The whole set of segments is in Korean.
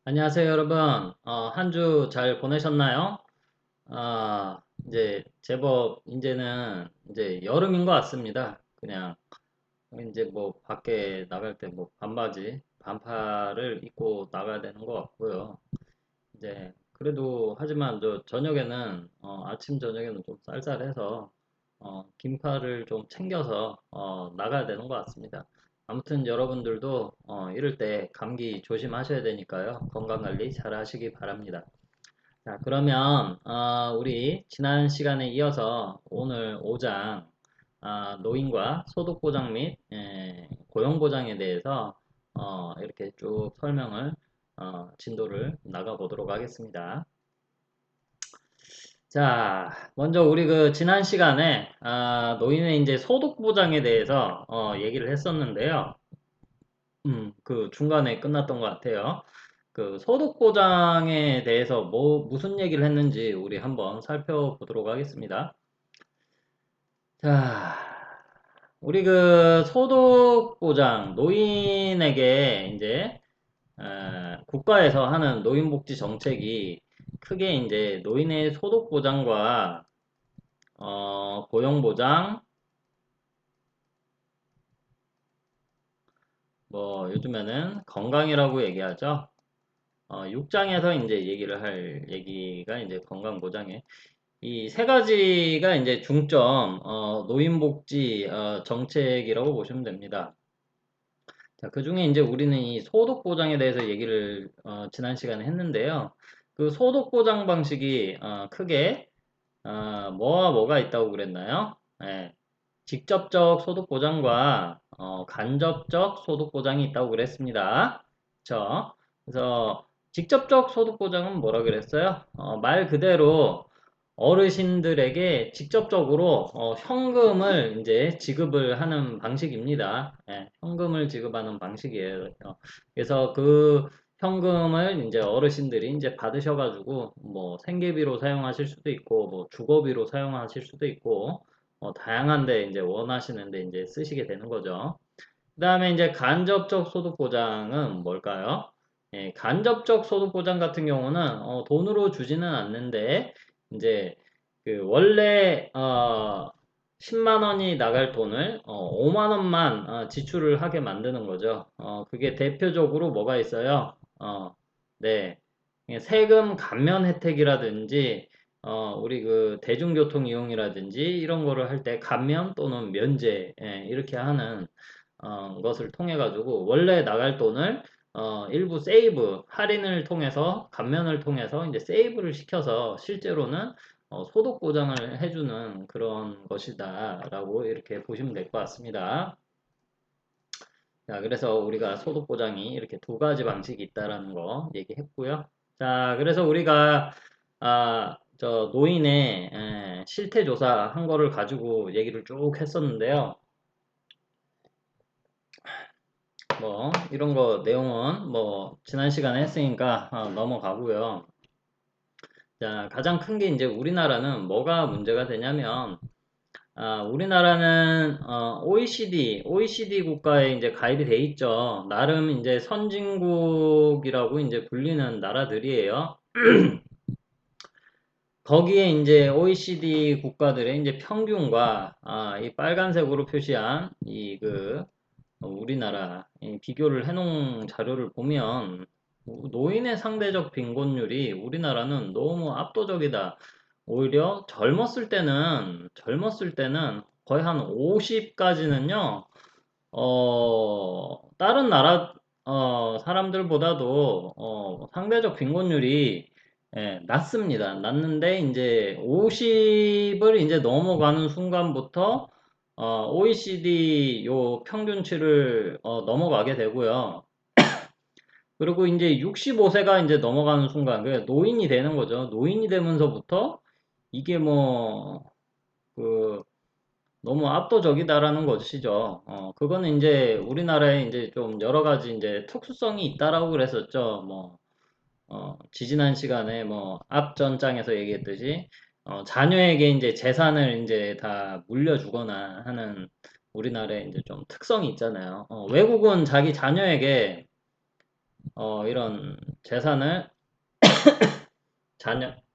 안녕하세요, 여러분. 한 주 잘 보내셨나요? 이제 제법 이제는 이제 여름인 것 같습니다. 그냥 이제 뭐 밖에 나갈 때 뭐 반바지, 반팔을 입고 나가야 되는 것 같고요. 이제 그래도 하지만 저 저녁에는 아침 저녁에는 좀 쌀쌀해서 긴팔을 좀 챙겨서 나가야 되는 것 같습니다. 아무튼 여러분들도 이럴 때 감기 조심하셔야 되니까요. 건강 관리 잘 하시기 바랍니다. 자, 그러면 우리 지난 시간에 이어서 오늘 5장 노인과 소득보장 및 고용보장에 대해서 이렇게 쭉 설명을 진도를 나가 보도록 하겠습니다. 자, 먼저 우리 그 지난 시간에 노인의 이제 소득보장에 대해서 얘기를 했었는데요. 그 중간에 끝났던 것 같아요. 그 소득보장에 대해서 무슨 얘기를 했는지 우리 한번 살펴보도록 하겠습니다. 자, 우리 그 소득보장, 노인에게 이제 국가에서 하는 노인복지 정책이 크게 이제 노인의 소득보장과 고용보장, 뭐 요즘에는 건강이라고 얘기하죠. 6장에서 이제 얘기를 할 얘기가 이제 건강보장에 이 세 가지가 이제 중점 노인복지 정책이라고 보시면 됩니다. 자, 그중에 이제 우리는 이 소득보장에 대해서 얘기를 지난 시간에 했는데요. 그 소득보장 방식이 크게 뭐와 뭐가 있다고 그랬나요? 예, 직접적 소득보장과 간접적 소득보장이 있다고 그랬습니다. 그쵸? 그래서 직접적 소득보장은 뭐라 그랬어요? 말 그대로 어르신들에게 직접적으로 현금을 이제 지급을 하는 방식입니다. 예, 현금을 지급하는 방식이에요. 그래서 그 현금을 이제 어르신들이 이제 받으셔가지고 뭐 생계비로 사용하실 수도 있고 뭐 주거비로 사용하실 수도 있고 다양한데 이제 원하시는데 이제 쓰시게 되는 거죠. 그 다음에 이제 간접적 소득 보장은 뭘까요? 예, 간접적 소득 보장 같은 경우는 돈으로 주지는 않는데 이제 그 원래 10만 원이 나갈 돈을 5만 원만 지출을 하게 만드는 거죠. 그게 대표적으로 뭐가 있어요? 네. 세금 감면 혜택이라든지 우리 그 대중교통 이용이라든지 이런 거를 할 때 감면 또는 면제 이렇게 하는 것을 통해 가지고 원래 나갈 돈을 일부 세이브 할인을 통해서 감면을 통해서 이제 세이브를 시켜서 실제로는 소득 보장을 해주는 그런 것이다라고 이렇게 보시면 될 것 같습니다. 자, 그래서 우리가 소득 보장이 이렇게 두 가지 방식이 있다라는 거 얘기했고요. 자, 그래서 우리가 저 노인의 실태 조사 한 거를 가지고 얘기를 쭉 했었는데요. 뭐 이런 거 내용은 뭐 지난 시간에 했으니까 넘어가고요. 자, 가장 큰 게 이제 우리나라는 뭐가 문제가 되냐면 우리나라는 OECD 국가에 이제 가입이 돼 있죠. 나름 이제 선진국이라고 이제 불리는 나라들이에요. 거기에 이제 OECD 국가들의 이제 평균과 이 빨간색으로 표시한 이 그 우리나라 비교를 해놓은 자료를 보면 노인의 상대적 빈곤율이 우리나라는 너무 압도적이다. 오히려 젊었을 때는 거의 한 50까지는요. 다른 나라 사람들보다도 상대적 빈곤율이 낮습니다. 낮는데 이제 50을 이제 넘어가는 순간부터 OECD 요 평균치를 넘어가게 되고요. 그리고 이제 65세가 이제 넘어가는 순간, 그 노인이 되는 거죠. 노인이 되면서부터 이게 뭐, 그, 너무 압도적이다라는 것이죠. 그거는 이제 우리나라에 이제 좀 여러 가지 이제 특수성이 있다라고 그랬었죠. 뭐, 지지난 시간에 뭐, 앞전장에서 얘기했듯이, 자녀에게 이제 재산을 이제 다 물려주거나 하는 우리나라에 이제 좀 특성이 있잖아요. 외국은 자기 자녀에게 이런 재산을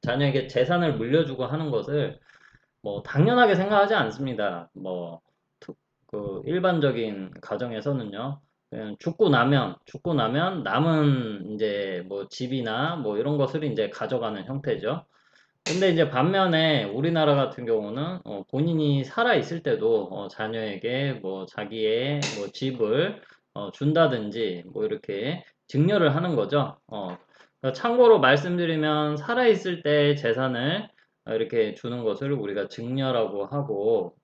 자녀에게 재산을 물려주고 하는 것을 뭐 당연하게 생각하지 않습니다. 뭐 그 일반적인 가정에서는요. 그냥 죽고 나면 남은 이제 뭐 집이나 뭐 이런 것을 이제 가져가는 형태죠. 근데 이제 반면에 우리나라 같은 경우는 본인이 살아 있을 때도 자녀에게 뭐 자기의 뭐 집을 준다든지 뭐 이렇게 증여를 하는 거죠. 그러니까 참고로 말씀드리면 살아 있을 때 재산을 이렇게 주는 것을 우리가 증여라고 하고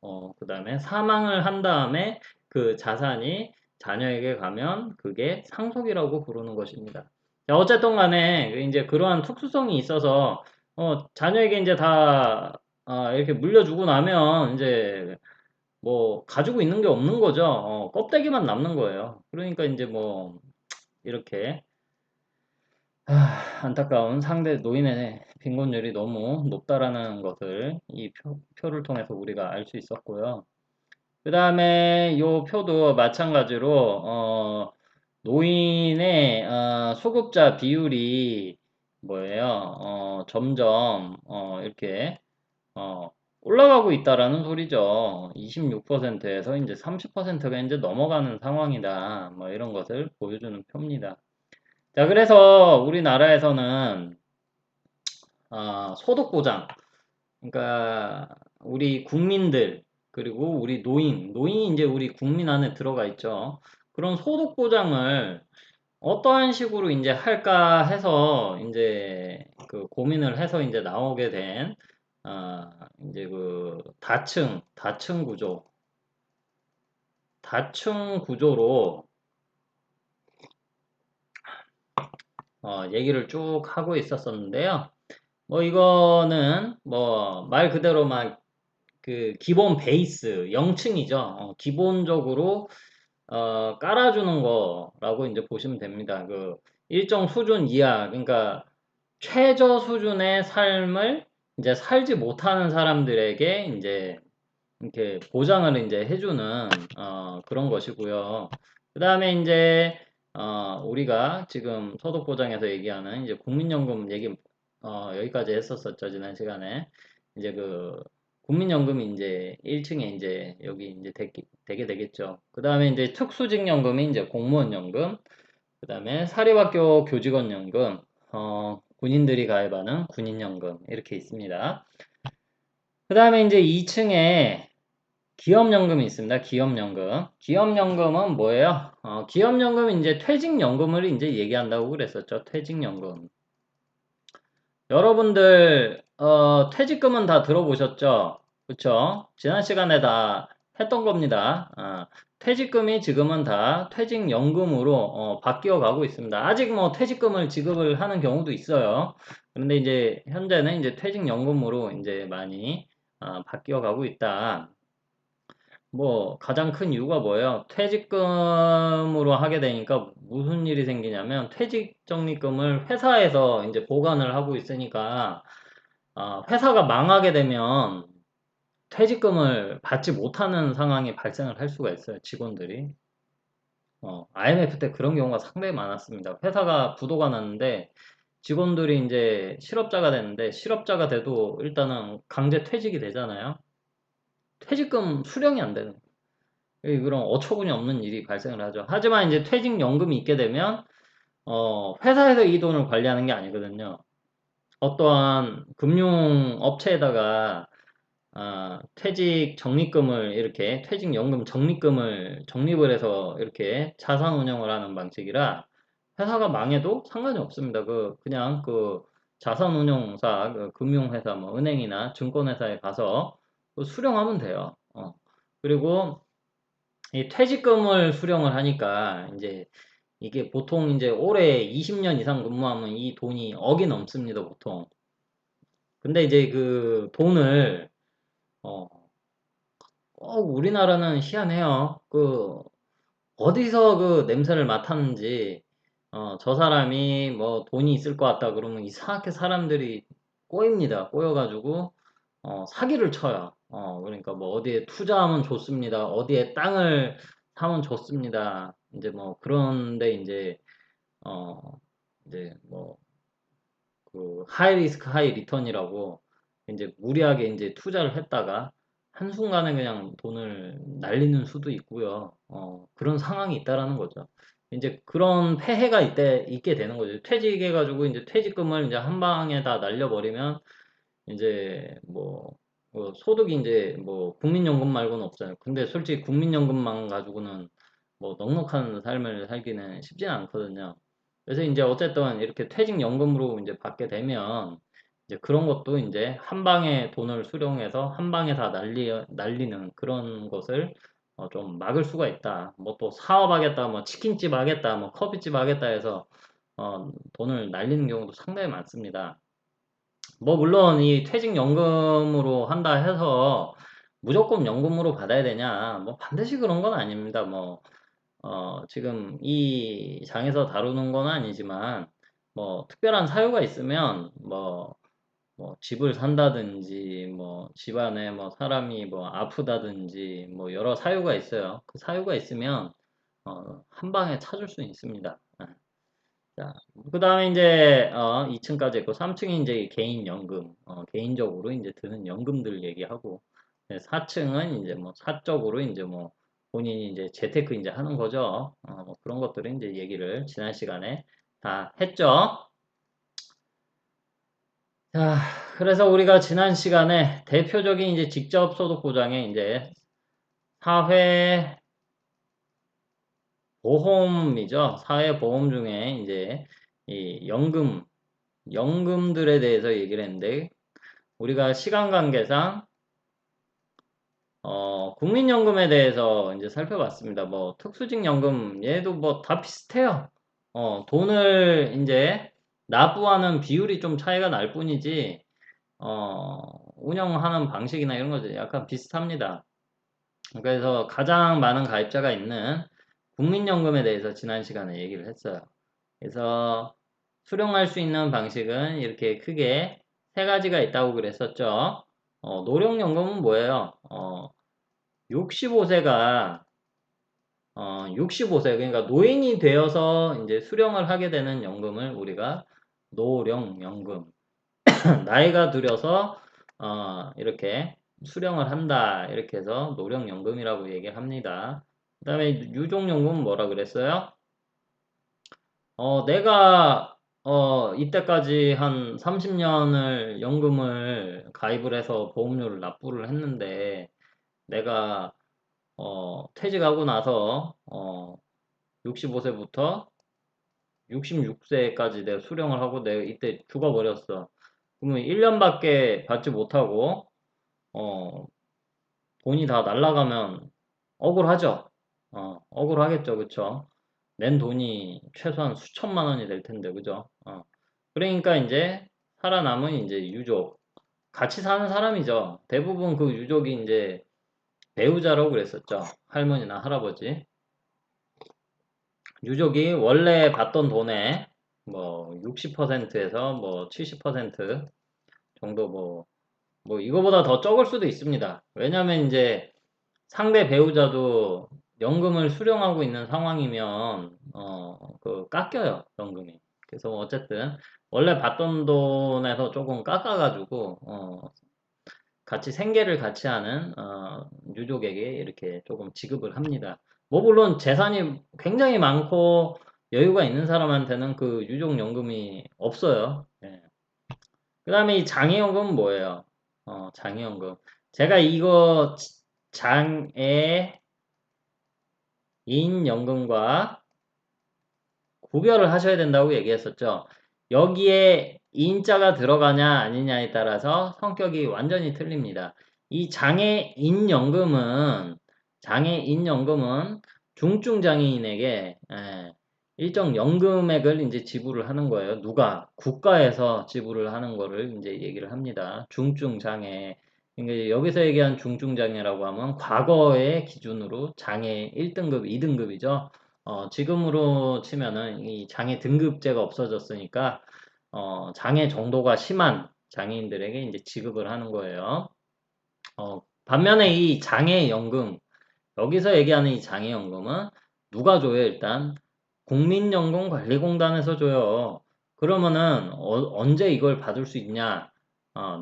그다음에 사망을 한 다음에 그 자산이 자녀에게 가면 그게 상속이라고 부르는 것입니다. 자, 어쨌든 간에 이제 그러한 특수성이 있어서 자녀에게 이제 다, 이렇게 물려주고 나면, 이제, 뭐, 가지고 있는 게 없는 거죠. 껍데기만 남는 거예요. 그러니까 이제 뭐, 이렇게, 안타까운 상대 노인의 빈곤율이 너무 높다라는 것을 이 표를 통해서 우리가 알 수 있었고요. 그 다음에 요 표도 마찬가지로, 노인의 소급자 비율이 뭐예요? 점점, 이렇게 어, 올라가고 있다라는 소리죠. 26%에서 이제 30%가 이제 넘어가는 상황이다. 뭐 이런 것을 보여주는 표입니다. 자, 그래서 우리나라에서는 소득 보장, 그러니까 우리 국민들 그리고 우리 노인이 이제 우리 국민 안에 들어가 있죠. 그런 소득 보장을 어떠한 식으로 이제 할까 해서 이제 그 고민을 해서 이제 나오게 된 이제 그 다층 구조, 다층 구조로 얘기를 쭉 하고 있었었는데요. 뭐 이거는 뭐 말 그대로 막 그 기본 베이스 0층이죠. 기본적으로 깔아주는 거라고 이제 보시면 됩니다. 그 일정 수준 이하, 그러니까 최저 수준의 삶을 이제 살지 못하는 사람들에게 이제 이렇게 보장을 이제 해주는 그런 것이고요. 그 다음에 이제 우리가 지금 소득 보장에서 얘기하는 이제 국민연금 얘기 여기까지 했었었죠 지난 시간에 이제 그 국민연금이 이제 1층에 이제 여기 이제 되게 되겠죠. 그 다음에 이제 특수직연금이 이제 공무원연금, 그 다음에 사립학교 교직원연금, 군인들이 가입하는 군인연금 이렇게 있습니다. 그 다음에 이제 2층에 기업연금이 있습니다. 기업연금. 기업연금은 뭐예요? 기업연금은 이제 퇴직연금을 이제 얘기한다고 그랬었죠. 퇴직연금. 여러분들, 퇴직금은 다 들어보셨죠? 그쵸? 지난 시간에 다 했던 겁니다. 퇴직금이 지금은 다 퇴직연금으로 바뀌어 가고 있습니다. 아직 뭐 퇴직금을 지급을 하는 경우도 있어요. 그런데 이제 현재는 이제 퇴직연금으로 이제 많이 바뀌어 가고 있다. 뭐 가장 큰 이유가 뭐예요? 퇴직금으로 하게 되니까 무슨 일이 생기냐면 퇴직 적립금을 회사에서 이제 보관을 하고 있으니까 회사가 망하게 되면 퇴직금을 받지 못하는 상황이 발생을 할 수가 있어요. 직원들이. IMF 때 그런 경우가 상당히 많았습니다. 회사가 부도가 났는데 직원들이 이제 실업자가 됐는데 실업자가 돼도 일단은 강제 퇴직이 되잖아요. 퇴직금 수령이 안 되는 그런 어처구니 없는 일이 발생을 하죠. 하지만 이제 퇴직연금이 있게 되면 회사에서 이 돈을 관리하는 게 아니거든요. 어떠한 금융업체에다가 퇴직 적립금을 이렇게 퇴직연금 적립금을 적립을 해서 이렇게 자산 운용을 하는 방식이라 회사가 망해도 상관이 없습니다. 그냥 그 자산 운용사, 그 금융회사, 뭐 은행이나 증권회사에 가서 수령하면 돼요. 그리고 이 퇴직금을 수령을 하니까 이제 이게 보통 이제 올해 20년 이상 근무하면 이 돈이 억이 넘습니다, 보통. 근데 이제 그 돈을 어, 꼭 우리나라는 희한해요. 어디서 그 냄새를 맡았는지 저 사람이 뭐 돈이 있을 것 같다 그러면 이상하게 사람들이 꼬입니다. 꼬여가지고 사기를 쳐요. 그러니까 뭐 어디에 투자하면 좋습니다. 어디에 땅을 사면 좋습니다. 이제 뭐 그런데 이제 이제 뭐 그 하이 리스크 하이 리턴이라고 이제 무리하게 이제 투자를 했다가 한순간에 그냥 돈을 날리는 수도 있고요. 그런 상황이 있다라는 거죠. 이제 그런 폐해가 있게 되는 거죠. 퇴직해가지고 이제 퇴직금을 이제 한 방에 다 날려버리면 이제 뭐 소득이 이제 뭐 국민연금 말고는 없잖아요. 근데 솔직히 국민연금만 가지고는 뭐 넉넉한 삶을 살기는 쉽지 않거든요. 그래서 이제 어쨌든 이렇게 퇴직연금으로 이제 받게 되면 이제 그런 것도 이제 한 방에 돈을 수령해서 한 방에 다 날리는 그런 것을 좀 막을 수가 있다. 뭐 또 사업하겠다, 뭐 치킨집 하겠다, 뭐 커피집 하겠다 해서 돈을 날리는 경우도 상당히 많습니다. 뭐 물론 이 퇴직연금으로 한다 해서 무조건 연금으로 받아야 되냐? 뭐 반드시 그런 건 아닙니다. 뭐 지금 이 장에서 다루는 건 아니지만 뭐 특별한 사유가 있으면 뭐 집을 산다든지 뭐 집안에 뭐 사람이 뭐 아프다든지 뭐 여러 사유가 있어요. 그 사유가 있으면 한 방에 찾을 수 있습니다. 자, 그 다음에 이제 2층까지 있고 3층이 이제 개인연금, 개인적으로 이제 드는 연금들 얘기하고 4층은 이제 뭐 사적으로 이제 뭐 본인이 이제 재테크 이제 하는 거죠. 뭐 그런 것들을 이제 얘기를 지난 시간에 다 했죠. 자, 그래서 우리가 지난 시간에 대표적인 이제 직접 소득 보장에 이제 사회 보험이죠. 사회 보험 중에 이제 이 연금들에 대해서 얘기를 했는데 우리가 시간 관계상 국민연금에 대해서 이제 살펴봤습니다. 뭐 특수직연금 얘도 뭐 다 비슷해요. 돈을 이제 납부하는 비율이 좀 차이가 날 뿐이지 운영하는 방식이나 이런 것들 약간 비슷합니다. 그래서 가장 많은 가입자가 있는 국민연금에 대해서 지난 시간에 얘기를 했어요. 그래서 수령할 수 있는 방식은 이렇게 크게 세 가지가 있다고 그랬었죠. 노령연금은 뭐예요? 65세가 65세 그러니까 노인이 되어서 이제 수령을 하게 되는 연금을 우리가 노령연금 나이가 들어서 이렇게 수령을 한다 이렇게 해서 노령연금이라고 얘기합니다. 그 다음에 유족연금은 뭐라 그랬어요? 내가 이때까지 한 30년을 연금을 가입을 해서 보험료를 납부를 했는데 내가 퇴직하고 나서 65세부터 66세까지 내가 수령을 하고 내가 이때 죽어버렸어. 그러면 1년밖에 받지 못하고 어, 돈이 다 날아가면 억울하죠. 억울하겠죠, 그쵸? 낸 돈이 최소한 수천만 원이 될 텐데, 그죠? 그러니까 이제 살아남은 이제 유족, 같이 사는 사람이죠. 대부분 그 유족이 이제 배우자라고 그랬었죠. 할머니나 할아버지. 유족이 원래 받던 돈의 뭐 60%에서 뭐 70% 정도 뭐 이거보다 더 적을 수도 있습니다. 왜냐면 이제 상대 배우자도 연금을 수령하고 있는 상황이면 그 깎여요 연금이. 그래서 어쨌든 원래 받던 돈에서 조금 깎아가지고 같이 생계를 같이 하는 유족에게 이렇게 조금 지급을 합니다. 뭐 물론 재산이 굉장히 많고 여유가 있는 사람한테는 그 유족연금이 없어요. 예. 그 다음에 이 장애연금은 뭐예요? 장애연금. 제가 이거 장애인연금과 구별을 하셔야 된다고 얘기했었죠. 여기에 인자가 들어가냐 아니냐에 따라서 성격이 완전히 틀립니다. 이 장애인연금은 중증 장애인에게 일정 연금액을 이제 지불을 하는 거예요. 누가? 국가에서 지불을 하는 거를 이제 얘기를 합니다. 중증 장애. 그러니까 여기서 얘기한 중증 장애라고 하면 과거의 기준으로 장애 1등급, 2등급이죠. 지금으로 치면은 이 장애 등급제가 없어졌으니까 장애 정도가 심한 장애인들에게 이제 지급을 하는 거예요. 반면에 이 장애연금 여기서 얘기하는 이 장애연금은 누가 줘요? 일단 국민연금관리공단에서 줘요. 그러면은 언제 이걸 받을 수 있냐?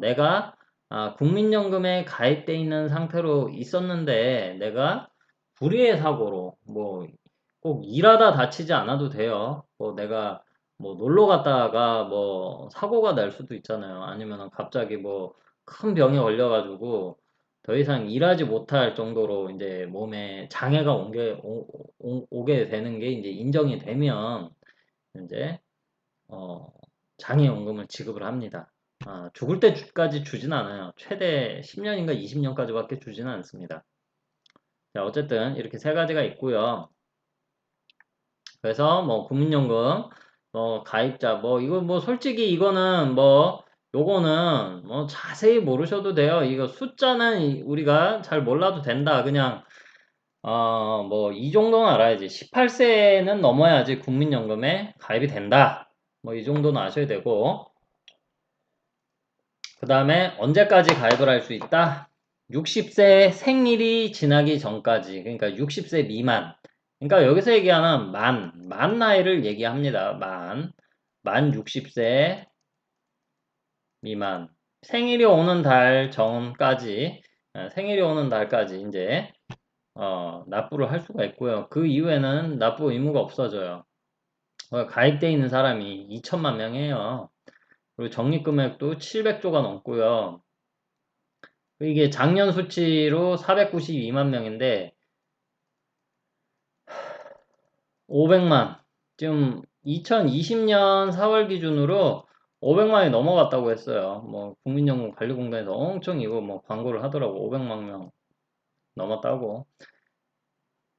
내가 국민연금에 가입돼 있는 상태로 있었는데 내가 불의의 사고로 뭐 꼭 일하다 다치지 않아도 돼요. 뭐 내가 뭐 놀러 갔다가 뭐 사고가 날 수도 있잖아요. 아니면은 갑자기 뭐 큰 병에 걸려가지고 더 이상 일하지 못할 정도로 이제 몸에 장애가 오게 되는 게 이제 인정이 되면 이제 어, 장애연금을 지급을 합니다. 죽을 때까지 주진 않아요. 최대 10년인가 20년까지밖에 주지는 않습니다. 자, 어쨌든 이렇게 세 가지가 있고요. 그래서 뭐 국민연금, 가입자, 뭐 이거 뭐 솔직히 이거는 뭐 요거는 뭐 자세히 모르셔도 돼요. 이거 숫자는 우리가 잘 몰라도 된다. 그냥 뭐 이 정도는 알아야지. 18세는 넘어야지 국민연금에 가입이 된다. 뭐 이 정도는 아셔야 되고 그 다음에 언제까지 가입을 할 수 있다? 60세 생일이 지나기 전까지, 그러니까 60세 미만. 그러니까 여기서 얘기하는 만 나이를 얘기합니다. 만 60세 미만. 생일이 오는 달 전까지, 생일이 오는 달까지 이제, 납부를 할 수가 있고요. 그 이후에는 납부 의무가 없어져요. 가입돼 있는 사람이 2천만 명이에요. 그리고 적립금액도 700조가 넘고요. 이게 작년 수치로 492만 명인데 500만 지금 2020년 4월 기준으로 500만이 넘어갔다고 했어요. 뭐 국민연금관리공단에서 엄청 이거 뭐 광고를 하더라고. 500만 명 넘었다고.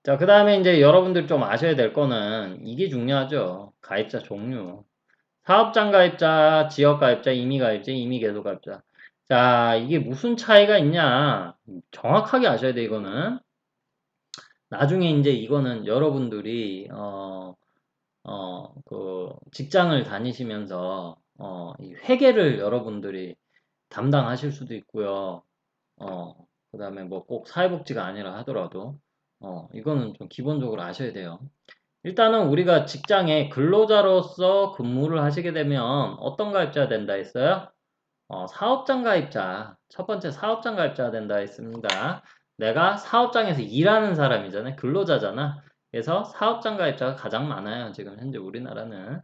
자, 그 다음에 이제 여러분들 좀 아셔야 될 거는 이게 중요하죠. 가입자 종류. 사업장 가입자, 지역 가입자, 임의 가입자, 임의 계속 가입자. 자, 이게 무슨 차이가 있냐? 정확하게 아셔야 돼, 이거는. 나중에 이제 이거는 여러분들이 그 직장을 다니시면서 이 회계를 여러분들이 담당하실 수도 있고요. 그다음에 뭐 꼭 사회복지가 아니라 하더라도 이거는 좀 기본적으로 아셔야 돼요. 일단은 우리가 직장에 근로자로서 근무를 하시게 되면 어떤 가입자가 된다 했어요? 사업장 가입자. 첫 번째 사업장 가입자가 된다 했습니다. 내가 사업장에서 일하는 사람이잖아요. 근로자잖아. 그래서 사업장 가입자가 가장 많아요. 지금 현재 우리나라는.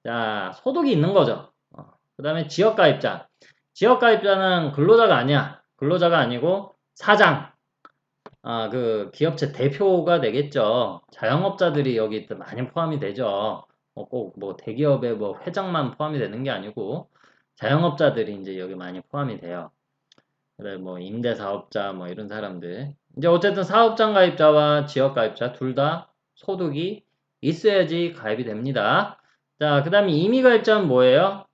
자, 소득이 있는 거죠. 그 다음에 지역 가입자. 지역 가입자는 근로자가 아니야. 근로자가 아니고 사장. 그 기업체 대표가 되겠죠. 자영업자들이 여기 또 많이 포함이 되죠. 꼭 뭐 대기업의 뭐 회장만 포함이 되는 게 아니고 자영업자들이 이제 여기 많이 포함이 돼요. 그래 뭐 임대사업자 뭐 이런 사람들. 이제 어쨌든 사업장 가입자와 지역 가입자 둘 다 소득이 있어야지 가입이 됩니다. 자, 그다음에 임의 가입자는 뭐예요?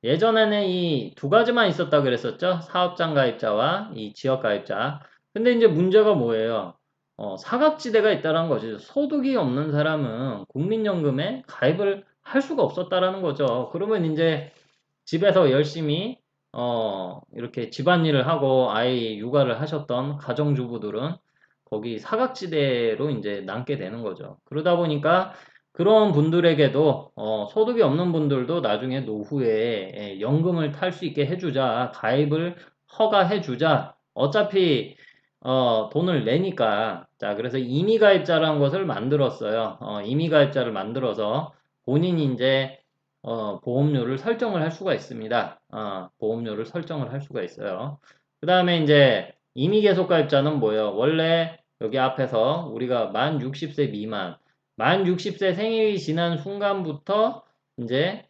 예전에는 이 두 가지만 있었다 그랬었죠? 사업장 가입자와 이 지역 가입자. 근데 이제 문제가 뭐예요? 사각지대가 있다는 거죠. 소득이 없는 사람은 국민연금에 가입을 할 수가 없었다라는 거죠. 그러면 이제 집에서 열심히 이렇게 집안일을 하고 아이 육아를 하셨던 가정주부들은 거기 사각지대로 이제 남게 되는 거죠. 그러다 보니까 그런 분들에게도 소득이 없는 분들도 나중에 노후에 연금을 탈 수 있게 해주자, 가입을 허가해주자. 어차피 돈을 내니까. 자, 그래서 임의가입자라는 것을 만들었어요. 임의가입자를 만들어서 본인이 이제 보험료를 설정을 할 수가 있습니다. 보험료를 설정을 할 수가 있어요. 그 다음에 이제 임의계속가입자는 뭐예요? 원래 여기 앞에서 우리가 만 60세 미만, 만 60세 생일이 지난 순간부터 이제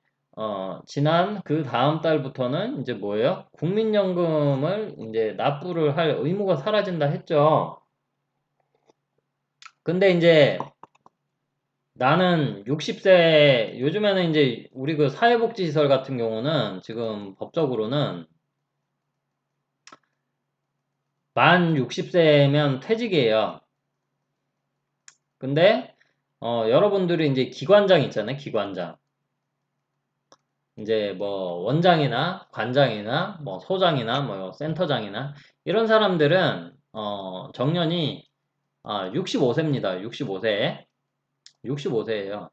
지난 그 다음 달부터는 이제 뭐예요? 국민연금을 이제 납부를 할 의무가 사라진다 했죠. 근데 이제 나는 60세, 요즘에는 이제 우리 그 사회복지시설 같은 경우는 지금 법적으로는 만 60세면 퇴직이에요. 근데, 여러분들이 이제 기관장 있잖아요, 기관장. 이제 뭐 원장이나 관장이나 뭐 소장이나 뭐 센터장이나 이런 사람들은, 정년이 65세입니다. 65세. 65세예요.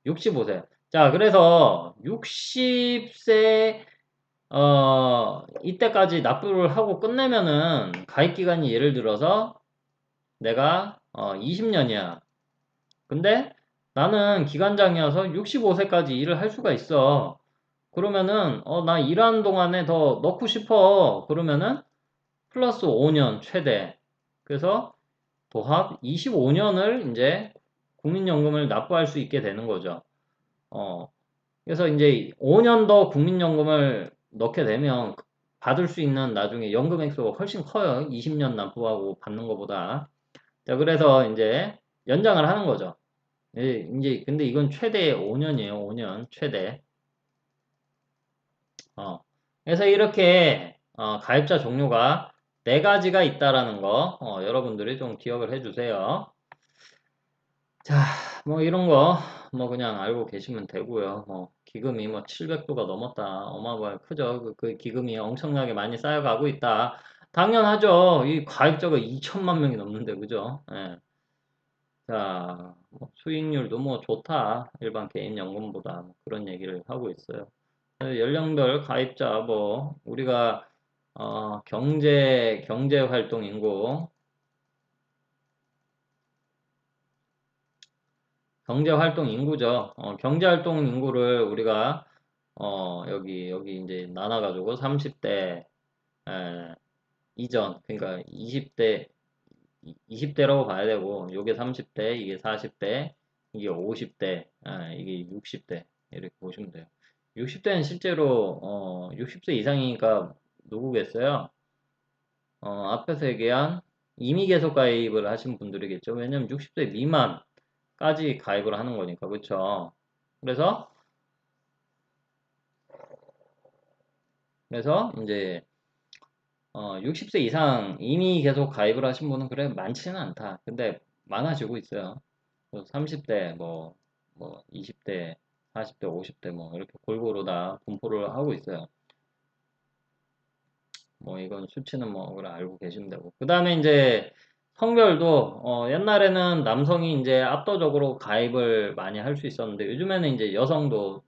65세. 자, 그래서 60세 이때까지 납부를 하고 끝내면은 가입 기간이 예를 들어서 내가 20년이야. 근데 나는 기관장이어서 65세까지 일을 할 수가 있어. 그러면은 나 일하는 동안에 더 넣고 싶어. 그러면은 플러스 5년 최대. 그래서 도합 25년을 이제 국민연금을 납부할 수 있게 되는 거죠. 어, 그래서 이제 5년 더 국민연금을 넣게 되면 받을 수 있는 나중에 연금 액수가 훨씬 커요. 20년 납부하고 받는 것보다. 자, 그래서 이제 연장을 하는 거죠. 예, 이제 근데 이건 최대 5년이에요. 5년 최대. 어. 그래서 이렇게 가입자 종류가 네 가지가 있다라는 거 여러분들이 좀 기억을 해주세요. 자, 뭐 이런 거 뭐 그냥 알고 계시면 되고요. 기금이 뭐 700조가 넘었다. 어마어마하게 크죠. 그 기금이 엄청나게 많이 쌓여가고 있다. 당연하죠. 이 가입자가 2천만 명이 넘는데 그죠? 예. 자, 뭐 수익률도 뭐 좋다. 일반 개인연금보다 뭐 그런 얘기를 하고 있어요. 연령별 가입자 뭐 우리가 경제활동 인구 경제활동 인구죠. 경제활동 인구를 우리가 여기 이제 나눠가지고 30대 이전 그러니까 20대라고 봐야 되고 요게 30대 이게 40대 이게 50대 이게 60대 이렇게 보시면 돼요. 60대는 실제로 60세 이상이니까 누구겠어요? 앞에서 얘기한 이미 계속 가입을 하신 분들이겠죠. 왜냐면 60세 미만까지 가입을 하는 거니까 그렇죠. 그래서 이제 60세 이상 이미 계속 가입을 하신 분은 그래 많지는 않다. 근데 많아지고 있어요. 30대 뭐 20대 40대 50대 뭐 이렇게 골고루 다 분포를 하고 있어요. 뭐 이건 수치는 뭐 그걸 알고 계시면 되고 그 다음에 이제 성별도 옛날에는 남성이 이제 압도적으로 가입을 많이 할 수 있었는데 요즘에는 이제 여성도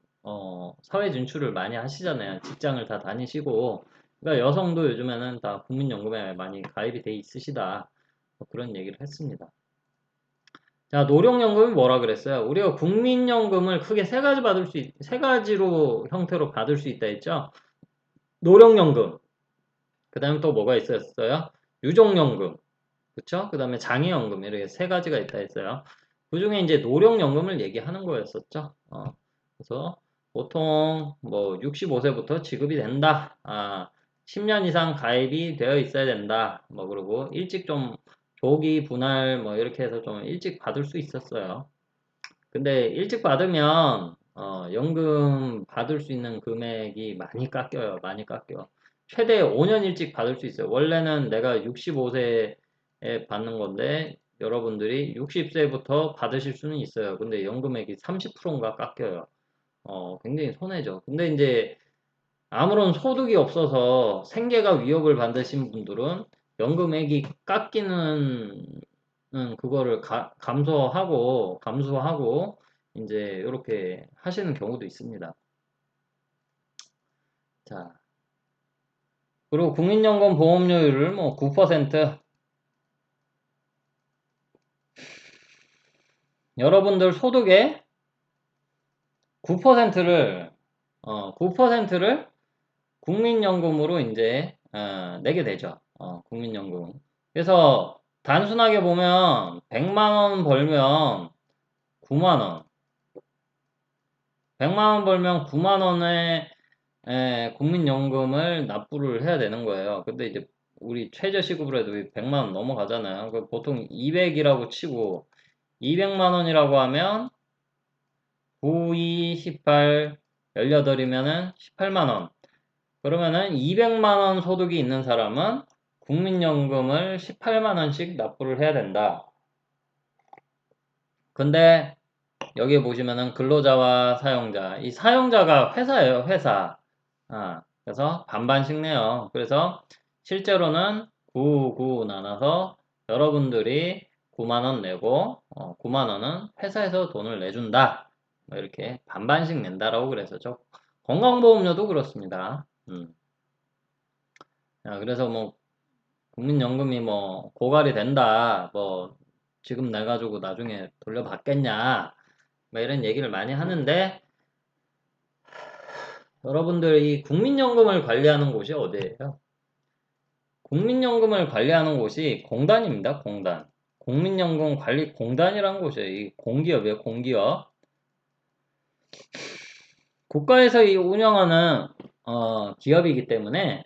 사회 진출을 많이 하시잖아요. 직장을 다 다니시고 그러니까 여성도 요즘에는 다 국민연금에 많이 가입이 돼 있으시다. 뭐 그런 얘기를 했습니다. 자, 노령연금이 뭐라 그랬어요? 우리가 국민연금을 크게 세 가지로 형태로 받을 수 있다 했죠? 노령연금. 그 다음에 또 뭐가 있었어요? 유족연금. 그쵸? 그 다음에 장애연금. 이렇게 세 가지가 있다 했어요. 그 중에 이제 노령연금을 얘기하는 거였었죠. 그래서 보통 뭐 65세부터 지급이 된다. 10년 이상 가입이 되어 있어야 된다. 뭐 그리고 일찍 좀 조기 분할 뭐 이렇게 해서 좀 일찍 받을 수 있었어요. 근데 일찍 받으면 연금 받을 수 있는 금액이 많이 깎여요. 많이 깎여. 최대 5년 일찍 받을 수 있어요. 원래는 내가 65세에 받는 건데 여러분들이 60세부터 받으실 수는 있어요. 근데 연금액이 30%인가 깎여요. 굉장히 손해죠. 근데 이제 아무런 소득이 없어서 생계가 위협을 받으신 분들은 연금액이 깎이는 그거를 감수하고 이제 이렇게 하시는 경우도 있습니다. 자, 그리고 국민연금 보험료율을 뭐 9% 여러분들 소득의 9%를 9%를 국민연금으로 이제 내게 되죠. 국민연금. 그래서 단순하게 보면 100만 원 벌면 9만 원. 100만 원 벌면 9만 원의 국민연금을 납부를 해야 되는 거예요. 근데 이제 우리 최저시급으로 해도 100만 원 넘어가잖아요. 보통 200이라고 치고 200만 원이라고 하면 9, 2, 18, 18이면은 18만 원. 그러면은 200만 원 소득이 있는 사람은 국민연금을 18만 원씩 납부를 해야 된다. 근데 여기 보시면은 근로자와 사용자. 이 사용자가 회사예요, 회사. 그래서 반반씩 내요. 그래서 실제로는 9, 9 나눠서 여러분들이 9만 원 내고 9만 원은 회사에서 돈을 내준다. 뭐 이렇게 반반씩 낸다라고 그래서죠. 건강보험료도 그렇습니다. 자, 그래서 뭐 국민연금이 뭐 고갈이 된다. 뭐 지금 내가지고 나중에 돌려받겠냐. 뭐 이런 얘기를 많이 하는데 여러분들 이 국민연금을 관리하는 곳이 어디예요? 국민연금을 관리하는 곳이 공단입니다. 공단. 국민연금관리공단이라는 곳이에요. 이 공기업이에요. 공기업. 국가에서 이 운영하는 기업이기 때문에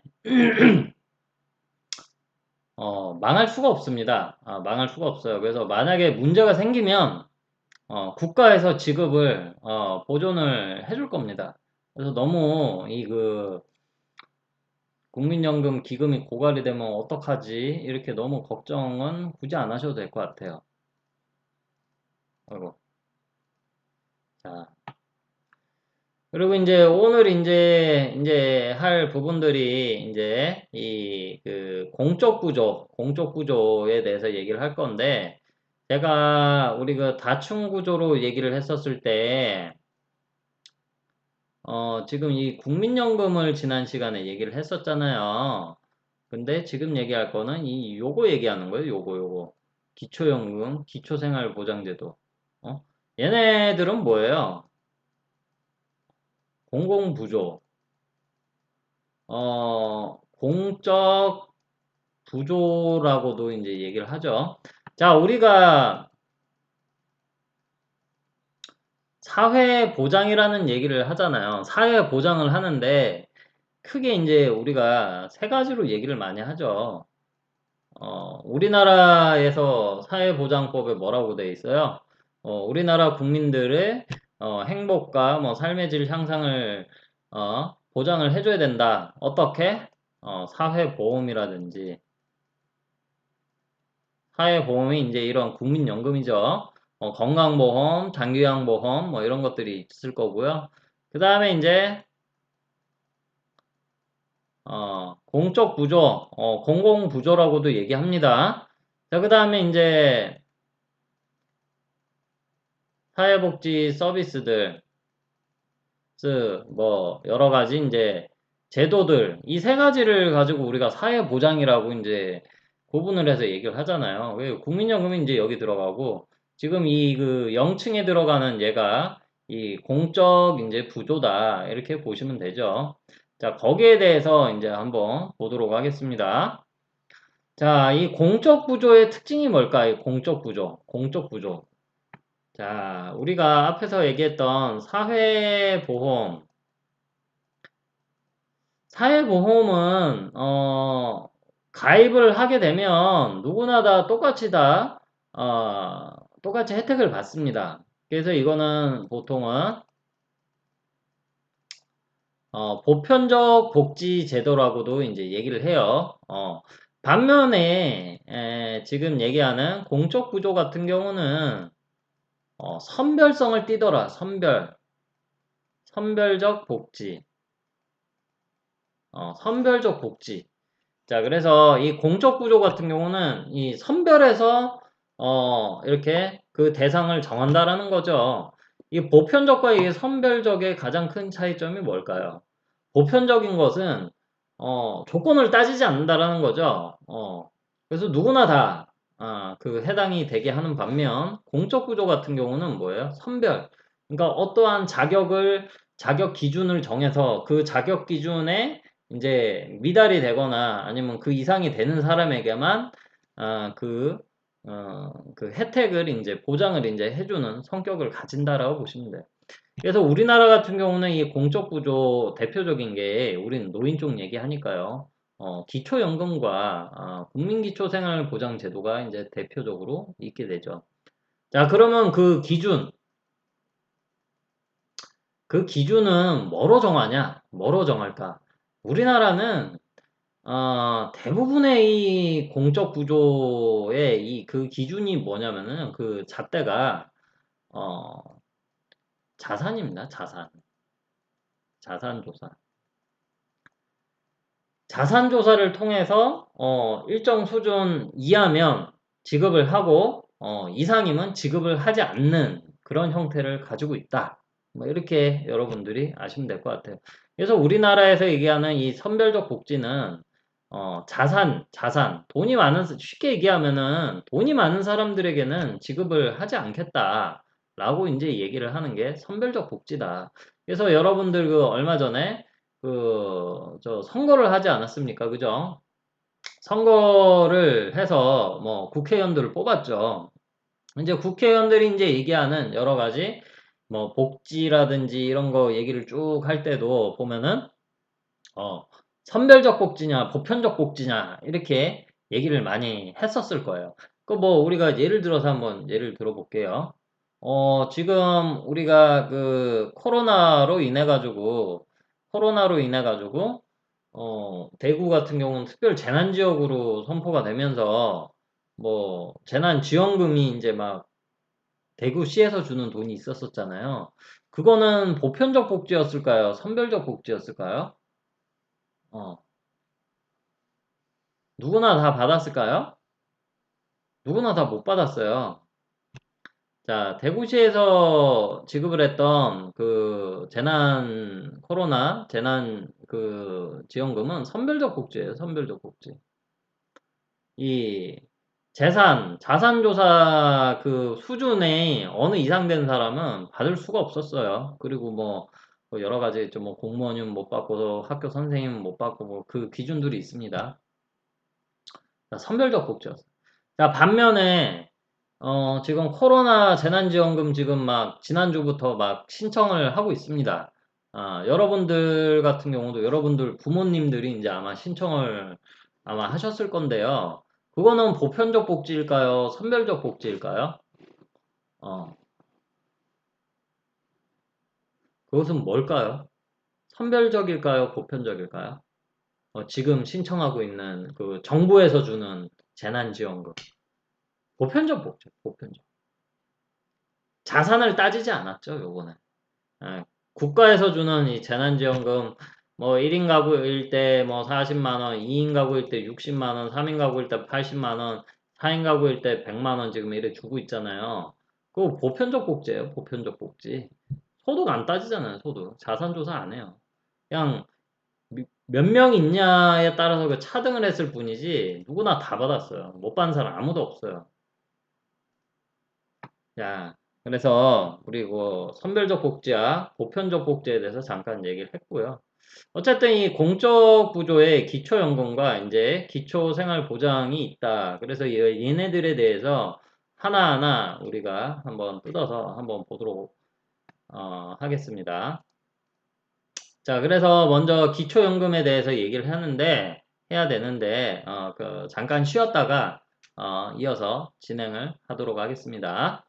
망할 수가 없습니다. 망할 수가 없어요. 그래서 만약에 문제가 생기면 국가에서 지급을 보존을 해줄 겁니다. 그래서 너무 국민연금 기금이 고갈이 되면 어떡하지? 이렇게 너무 걱정은 굳이 안 하셔도 될 것 같아요. 아이고. 자. 그리고 이제 오늘 이제 할 부분들이 이제 공적 구조에 대해서 얘기를 할 건데, 제가 우리 그 다층 구조로 얘기를 했었을 때, 지금 이 국민연금을 지난 시간에 얘기를 했었잖아요. 근데 지금 얘기할 거는 요거 얘기하는 거예요. 요거. 기초연금, 기초생활보장제도. 얘네들은 뭐예요? 공공부조. 공적 부조라고도 이제 얘기를 하죠. 자, 우리가 사회보장이라는 얘기를 하잖아요. 사회보장을 하는데, 크게 이제 우리가 세 가지로 얘기를 많이 하죠. 우리나라에서 사회보장법에 뭐라고 돼 있어요? 우리나라 국민들의 행복과 뭐 삶의 질 향상을 보장을 해줘야 된다. 어떻게? 사회보험이라든지 사회보험이 이제 이런 국민연금이죠. 건강보험, 장기요양보험 뭐 이런 것들이 있을 거고요. 그 다음에 이제 공적 부조, 공공 부조라고도 얘기합니다. 자, 그 다음에 이제 사회복지 서비스들, 뭐 여러 가지 이제 제도들 이 세 가지를 가지고 우리가 사회보장이라고 이제 구분을 해서 얘기를 하잖아요. 왜 국민연금이 이제 여기 들어가고 지금 그 0층에 들어가는 얘가 이 공적 이제 부조다 이렇게 보시면 되죠. 자, 거기에 대해서 이제 한번 보도록 하겠습니다. 자, 이 공적 부조의 특징이 뭘까? 이 공적 부조, 공적 부조. 자, 우리가 앞에서 얘기했던 사회보험은, 가입을 하게 되면 누구나 다 똑같이 혜택을 받습니다. 그래서 이거는 보통은, 보편적 복지 제도라고도 이제 얘기를 해요. 반면에, 지금 얘기하는 공적 구조 같은 경우는, 선별성을 띠더라. 선별적 복지. 선별적 복지. 자, 그래서 이 공적 구조 같은 경우는 이 선별해서 이렇게 그 대상을 정한다라는 거죠. 이 보편적과 이 선별적의 가장 큰 차이점이 뭘까요? 보편적인 것은 조건을 따지지 않는다라는 거죠. 그래서 누구나 다 그 해당이 되게 하는 반면 공적 구조 같은 경우는 뭐예요? 선별. 그러니까 어떠한 자격 기준을 정해서 그 자격 기준에 이제 미달이 되거나 아니면 그 이상이 되는 사람에게만 아, 그, 그 혜택을 이제 보장을 이제 해주는 성격을 가진다라고 보시면 돼요. 그래서 우리나라 같은 경우는 이 공적 구조 대표적인 게 우리는 노인 쪽 얘기하니까요. 기초연금과 국민기초생활보장제도가 이제 대표적으로 있게 되죠. 자, 그러면 그 기준은 뭐로 정하냐? 뭐로 정할까? 우리나라는 대부분의 이 공적 구조의 그 기준이 뭐냐면은 그 잣대가 어, 자산입니다. 자산 조사. 자산 조사를 통해서 일정 수준 이하면 지급을 하고 이상이면 지급을 하지 않는 그런 형태를 가지고 있다. 뭐 이렇게 여러분들이 아시면 될 것 같아요. 그래서 우리나라에서 얘기하는 이 선별적 복지는 자산, 돈이 많은, 쉽게 얘기하면은 돈이 많은 사람들에게는 지급을 하지 않겠다라고 이제 얘기를 하는 게 선별적 복지다. 그래서 여러분들 그 얼마 전에 저 선거를 하지 않았습니까? 그죠? 선거를 해서 뭐 국회의원들을 뽑았죠. 이제 국회의원들이 이제 얘기하는 여러 가지 뭐 복지라든지 이런 거 얘기를 쭉 할 때도 보면은 어, 선별적 복지냐, 보편적 복지냐, 이렇게 얘기를 많이 했었을 거예요. 그 뭐, 우리가 예를 들어서 한번 예를 들어볼게요. 지금 우리가 코로나로 인해가지고, 대구 같은 경우는 특별 재난지역으로 선포가 되면서, 뭐, 재난지원금이 이제 막 대구시에서 주는 돈이 있었었잖아요. 그거는 보편적 복지였을까요? 선별적 복지였을까요? 어, 누구나 다 받았을까요? 누구나 다 못 받았어요. 자, 대구시에서 지급을 했던 재난 지원금은 선별적 복지예요, 선별적 복지. 이 자산조사 그 수준에 어느 이상 된 사람은 받을 수가 없었어요. 그리고 뭐 여러 가지 뭐 공무원은 못 받고 학교 선생님은 못 받고 뭐 그 기준들이 있습니다. 자, 선별적 복지였어요. 자, 반면에 지금 코로나 재난지원금 지금 막 지난주부터 막 신청을 하고 있습니다. 여러분들 같은 경우도 여러분들 부모님들이 이제 아마 신청을 아마 하셨을 건데요. 그거는 보편적 복지일까요? 선별적 복지일까요? 어, 그것은 뭘까요? 선별적일까요? 보편적일까요? 지금 신청하고 있는 그 정부에서 주는 재난지원금. 보편적 복지, 보편적. 자산을 따지지 않았죠, 요거는. 예, 국가에서 주는 이 재난지원금 뭐 1인 가구일 때 뭐 40만 원, 2인 가구일 때 60만 원, 3인 가구일 때 80만 원, 4인 가구일 때 100만 원 지금 이래 주고 있잖아요. 그거 보편적 복지예요, 보편적 복지. 소득 안 따지잖아요, 소득. 자산 조사 안 해요. 그냥 몇 명 있냐에 따라서 그 차등을 했을 뿐이지 누구나 다 받았어요. 못 받은 사람 아무도 없어요. 자, 그래서 우리 선별적 복지와 보편적 복지에 대해서 잠깐 얘기를 했고요. 어쨌든 이 공적 구조에 기초연금과 이제 기초생활보장이 있다. 그래서 얘네들에 대해서 하나하나 우리가 한번 뜯어서 한번 보도록 하겠습니다. 자, 그래서 먼저 기초연금에 대해서 얘기를 해야 되는데 잠깐 쉬었다가 이어서 진행을 하도록 하겠습니다.